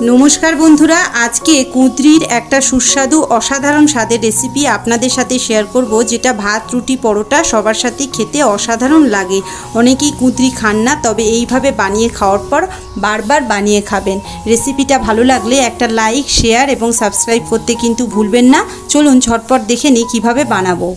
नमस्कार बंधुरा आज के कुंद्रिर एक सुस्वादु असाधारण स्वादेर रेसिपि आपनादेर साथे शेयर करब जेटा भात रुटी परोटा सबार साथे खेते असाधारण लागे। अनेकेई कुंद्रि खान ना, तबे एइभावे बानिये खाওয়ার पर बार बार बानिये खाबेन। रेसिपिटा भालो लागले एकटा लाइक शेयर एबं सबस्क्राइब करते किन्तु भूलबेन ना। चलुन झटपट देखे निই किभाবে बानाबो।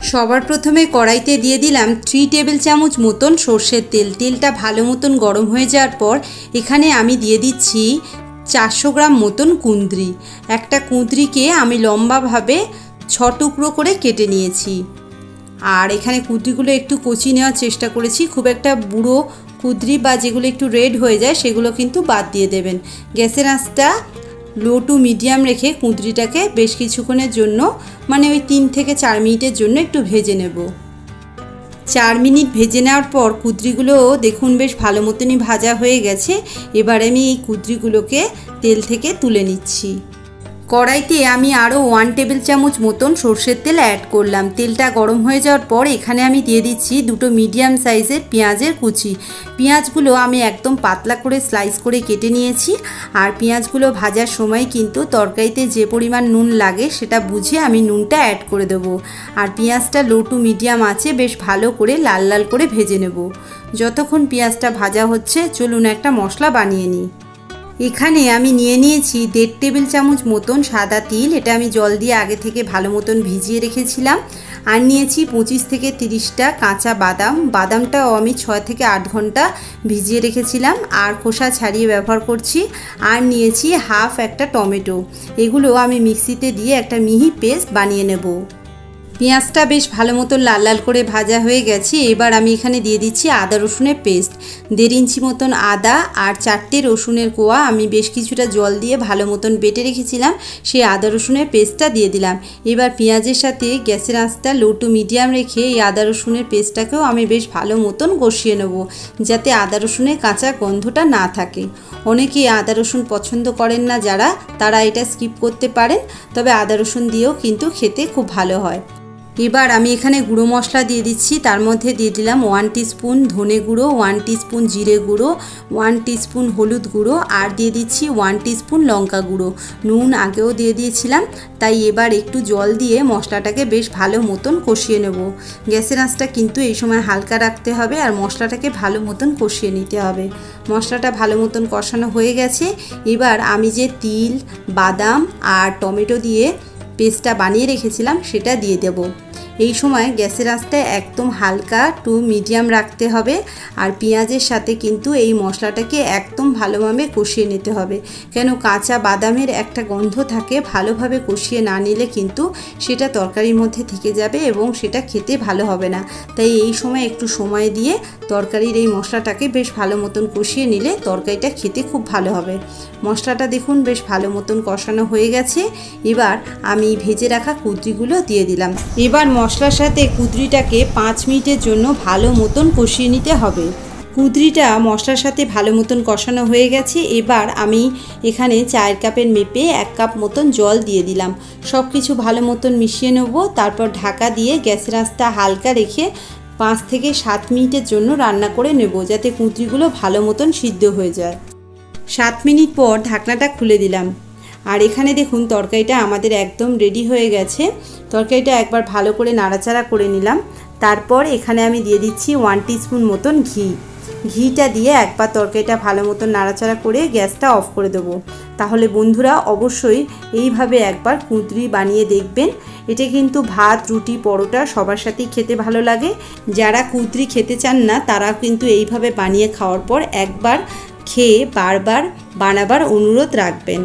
सबार प्रथमे कड़ाईते दिए दिलाम 3 टेबिल चामच मतन सर्षेर तेल। तेलटा भालो मतन गरम हो जाओयार पर एखाने आमी दिए दिচ্ছি 400 ग्राम मतन कुंद्रि। एकटा कुंद्रिके आमी लम्बा भावे 6 टुकरो करे केटे निয়েছি। আর এখানে কুঁদরিগুলো একটু কচি নেওয়ার চেষ্টা করেছি। খুব একটা বুড়ো কুঁদরি বা যেগুলো একটু রেড হয়ে যায় সেগুলো কিন্তু বাদ দিয়ে দেবেন। গ্যাসের আঁচটা लो टू मीडियम रेखे कुंद्रिटाके बेश किछुक्षणेर जोन्नो माने ओई 3 থেকে 4 मिनिटेर जोन्नो एकटू भेजे नेब। 4 मिनिट भेजे नेওয়ার पर कुंद्रिगुलो देखुन बेश भालो मतनই भाजा হয়ে গেছে। এবার আমি এই কুঁদরিগুলোকে তেল থেকে তুলে নিচ্ছি। कड़ाईते आमी आरो 1 टेबिल चामच मतन सर्षेर तेल ऐड करलाम। तेलटा गरम हो जाओयार पर एखाने आमी दिए दिচ্ছি दुटो मीडियम साइजेर पेঁয়াজের कुचि। पेঁয়াজগুলো आमी एकदम पातला करे स्लाइस करे केटे निয়েছি। আর পেঁয়াজগুলো ভাজার সময় কিন্তু তরকারিতে যে পরিমাণ নুন লাগে সেটা বুঝে আমি নুনটা অ্যাড করে দেব। আর পেঁয়াজটা লো টু মিডিয়াম আছে বেশ ভালো করে লাল লাল করে ভেজে নেব। যতক্ষণ পেঁয়াজটা ভাজা হচ্ছে চলুন একটা মশলা বানিয়ে নিই। এখানে আমি নিয়ে নিয়েছি 1.5 টেবিল চামচ মতন সাদা তিল। এটা আমি জল দিয়ে আগে থেকে ভালো মতন ভিজিয়ে রেখেছিলাম। আর নিয়েছি 25 থেকে 30টা কাঁচা বাদাম। বাদামটাও আমি 6 থেকে 8 ঘন্টা ভিজিয়ে রেখেছিলাম আর খোসা ছাড়িয়ে ব্যবহার করছি। আর নিয়েছি হাফ একটা টমেটো। এগুলো আমি মিক্সিতে দিয়ে একটা মিহি পেস্ট বানিয়ে নেব। পেঁয়াজটা বেশ ভালো মতো লাল লাল করে ভাজা হয়ে গেছে। এবার আমি এখানে দিয়ে দিচ্ছি আদা রসুনের পেস্ট। 1.5 ইঞ্চি মতন আদা আর 4টে রসুনের কোয়া আমি বেশ কিছুটা জল দিয়ে ভালো মতন বেটে রেখেছিলাম সেই আদা রসুনের পেস্টটা দিয়ে দিলাম। এবার পেঁয়াজের সাথে গ্যাসের আঁচটা লো টু মিডিয়াম রেখে এই আদা রসুনের পেস্টটাকেও আমি বেশ ভালো মতন কষিয়ে নেব যাতে আদা রসুনের কাঁচা গন্ধটা না থাকে। অনেকেই আদা রসুন পছন্দ করেন না যারা, তারা এটা স্কিপ করতে পারেন, তবে আদা রসুন দিয়েও কিন্তু খেতে খুব ভালো হয়। এবার আমি এখানে গুঁড়ো মশলা দিয়ে দিচ্ছি। তার মধ্যে দিয়ে দিলাম 1 টিস্পুন ধনে গুঁড়ো, 1 টিস্পুন জিরে গুঁড়ো, 1 টিস্পুন হলুদ গুঁড়ো আর দিয়ে দিচ্ছি 1 টিস্পুন লঙ্কা গুঁড়ো। নুন আগেও দিয়ে দিয়েছিলাম, তাই এবার একটু জল দিয়ে মশলাটাকে বেশ ভালো মতন কষিয়ে নেব। গ্যাসের আঁচটা কিন্তু এই সময় হালকা রাখতে হবে আর মশলাটাকে ভালো মতন কষিয়ে নিতে হবে। মশলাটা ভালো মতন কষানো হয়ে গেছে। এবার আমি যে তিল বাদাম আর টমেটো দিয়ে পেস্টটা বানিয়ে রেখেছিলাম সেটা দিয়ে দেব। এই সময় গ্যাসের আঁচটা একদম হালকা টু মিডিয়াম রাখতে হবে আর পেঁয়াজের সাথে কিন্তু এই মশলাটাকে একদম ভালোভাবে কষিয়ে নিতে হবে। কেন কাঁচা বাদামের একটা গন্ধ থাকে, ভালোভাবে কষিয়ে না নিলে কিন্তু সেটা তরকারির মধ্যে থেকে যাবে এবং সেটা খেতে ভালো হবে না। তাই এই সময় একটু সময় দিয়ে তরকারির এই মশলাটাকে বেশ ভালো মতন কষিয়ে নিলে তরকারিটা খেতে খুব ভালো হবে। মশলাটা দেখুন বেশ ভালো মতন কষানো হয়ে গেছে। এবার আমি ভেজে রাখা কুঁদরিগুলো দিয়ে দিলাম। এবার মশলার সাথে কুঁদরিটাকে 5 মিনিটের জন্য ভালো মতন কষিয়ে নিতে হবে। কুঁদরিটা মশলার সাথে ভালো মতন কষানো হয়ে গেছে। এবার আমি এখানে 4 কাপের মেপে 1 কাপ মতন জল দিয়ে দিলাম। সব কিছু ভালো মতন মিশিয়ে নেব। তারপর ঢাকা দিয়ে গ্যাসের আঁচটা হালকা রেখে 5 থেকে 7 মিনিটের জন্য রান্না করে নেব যাতে কুঁদরিগুলো ভালো মতন সিদ্ধ হয়ে যায়। 7 মিনিট পর ঢাকনাটা খুলে দিলাম। আর এখানে দেখুন তরকারিটা আমাদের একদম রেডি হয়ে গেছে। তরকারিটা একবার ভালো করে নাড়াচাড়া করে নিলাম। তারপর এখানে আমি দিয়ে দিচ্ছি 1 টিস্পুন মতন ঘি। ঘিটা দিয়ে একবার তরকারিটা ভালো মতন নাড়াচাড়া করে গ্যাসটা অফ করে দেবো। তাহলে বন্ধুরা অবশ্যই এইভাবে একবার কুঁদরি বানিয়ে দেখবেন। এটা কিন্তু ভাত রুটি পরোটা সবার সাথেই খেতে ভালো লাগে। যারা কুঁদরি খেতে চান না তারা কিন্তু এইভাবে বানিয়ে খাওয়ার পর একবার খেয়ে বারবার বানাবার অনুরোধ রাখবেন।